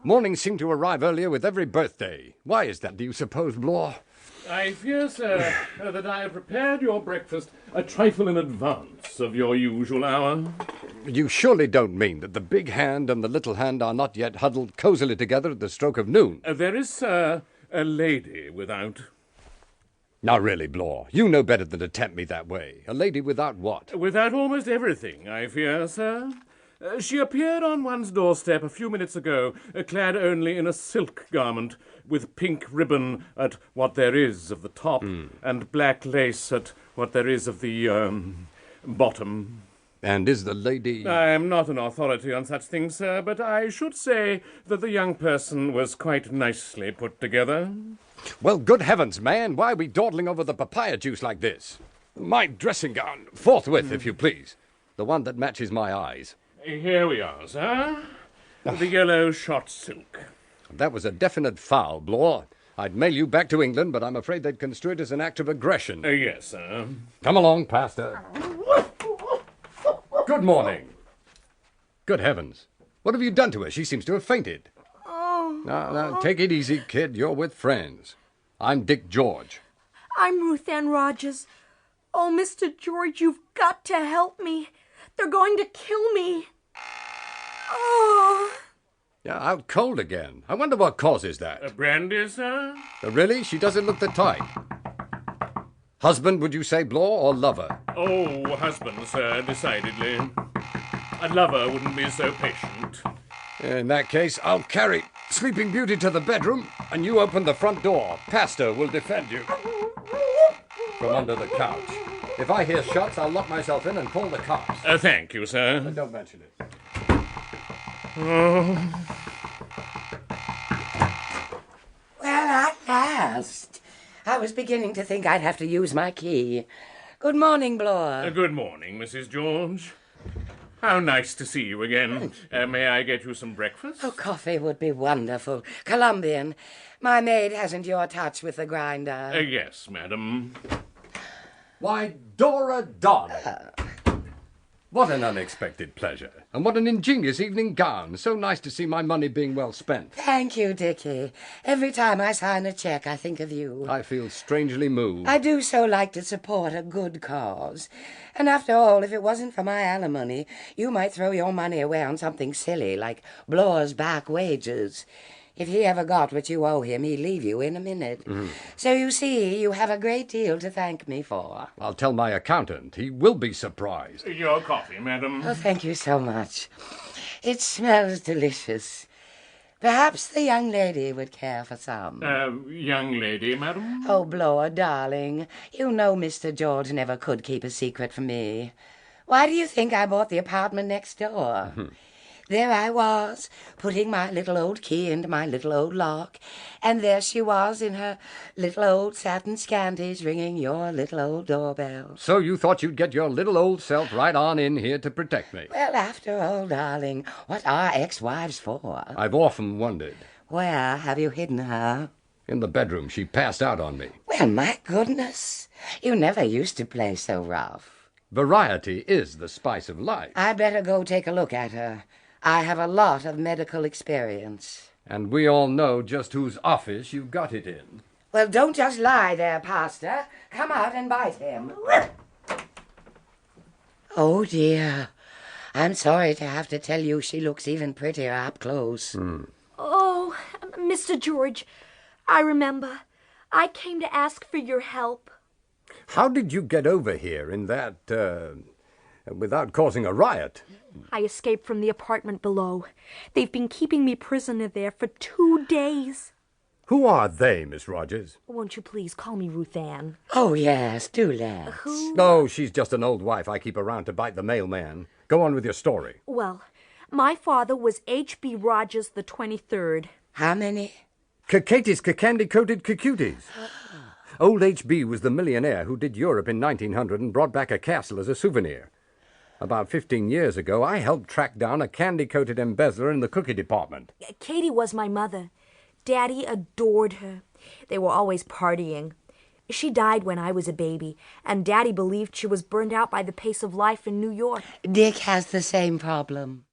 Mornings seem to arrive earlier with every birthday. Why is that, do you suppose, Blore? I fear, sir, that I have prepared your breakfast a trifle in advance of your usual hour. You surely don't mean that the big hand and the little hand are not yet huddled cosily together at the stroke of noon? There is, sir, a lady without. Now really, Blore, you know better than to tempt me that way. A lady without what? Without almost everything, I fear, sir. She appeared on one's doorstep a few minutes ago, clad only in a silk garment, with pink ribbon at what there is of the top, and black lace at what there is of the, bottom. And is the lady... I am not an authority on such things, sir, but I should say that the young person was quite nicely put together. Well, good heavens, man, why are we dawdling over the papaya juice like this? My dressing gown, forthwith, if you please. The one that matches my eyes. Here we are, sir. The yellow shot silk. That was a definite foul, Blore. I'd mail you back to England, but I'm afraid they'd construe it as an act of aggression. Yes, sir. Come along, Pastor. Good morning. Good heavens. What have you done to her? She seems to have fainted. Now, take it easy, kid. You're with friends. I'm Dick George. I'm Ruth-Anne Rogers. Oh, Mr. George, you've got to help me. They're going to kill me. Oh. Yeah, out cold again. I wonder what causes that. Brandy, sir? Really? She doesn't look the type. Husband, would you say, Blore, or lover? Oh, husband, sir, decidedly. A lover wouldn't be so patient. In that case, I'll carry Sleeping Beauty to the bedroom, and you open the front door. Pastor will defend you from under the couch. If I hear shots, I'll lock myself in and call the cops. Thank you, sir. Don't mention it. Well, at last. I was beginning to think I'd have to use my key. Good morning, Blore. Good morning, Mrs. George. How nice to see you again. May I get you some breakfast? Oh, coffee would be wonderful. Colombian. My maid hasn't your touch with the grinder. Yes, madam. Why, Dora, darling. What an unexpected pleasure. And what an ingenious evening gown. So nice to see my money being well spent. Thank you, Dickie. Every time I sign a check, I think of you. I feel strangely moved. I do so like to support a good cause. And after all, if it wasn't for my alimony, you might throw your money away on something silly, like Blore's back wages. If he ever got what you owe him, he'd leave you in a minute. So you see, you have a great deal to thank me for. I'll tell my accountant. He will be surprised. Your coffee, madam. Oh, thank you so much. It smells delicious. Perhaps the young lady would care for some. Young lady, madam? Oh, Blore, darling, you know Mr. George never could keep a secret from me. Why do you think I bought the apartment next door? There I was, putting my little old key into my little old lock, and there she was in her little old satin scanties ringing your little old doorbell. So you thought you'd get your little old self right on in here to protect me? Well, after all, darling, what are ex-wives for? I've often wondered. Where have you hidden her? In the bedroom, she passed out on me. Well, my goodness, you never used to play so rough. Variety is the spice of life. I'd better go take a look at her. I have a lot of medical experience. And we all know just whose office you got it in. Well, don't just lie there, Pastor. Come out and bite him. Oh, dear. I'm sorry to have to tell you she looks even prettier up close. Oh, Mr. George, I remember. I came to ask for your help. How did you get over here in that, without causing a riot? I escaped from the apartment below. They've been keeping me prisoner there for 2 days. Who are they, Miss Rogers? Won't you please call me Ruth-Anne? Oh, yes, do let's. Oh, she's just an old wife I keep around to bite the mailman. Go on with your story. Well, my father was H.B. Rogers the 23rd. How many? Cacatis, candy-coated cucuties. Old H.B. was the millionaire who did Europe in 1900 and brought back a castle as a souvenir. About 15 years ago, I helped track down a candy-coated embezzler in the cookie department. Katie was my mother. Daddy adored her. They were always partying. She died when I was a baby, and Daddy believed she was burned out by the pace of life in New York. Dick has the same problem.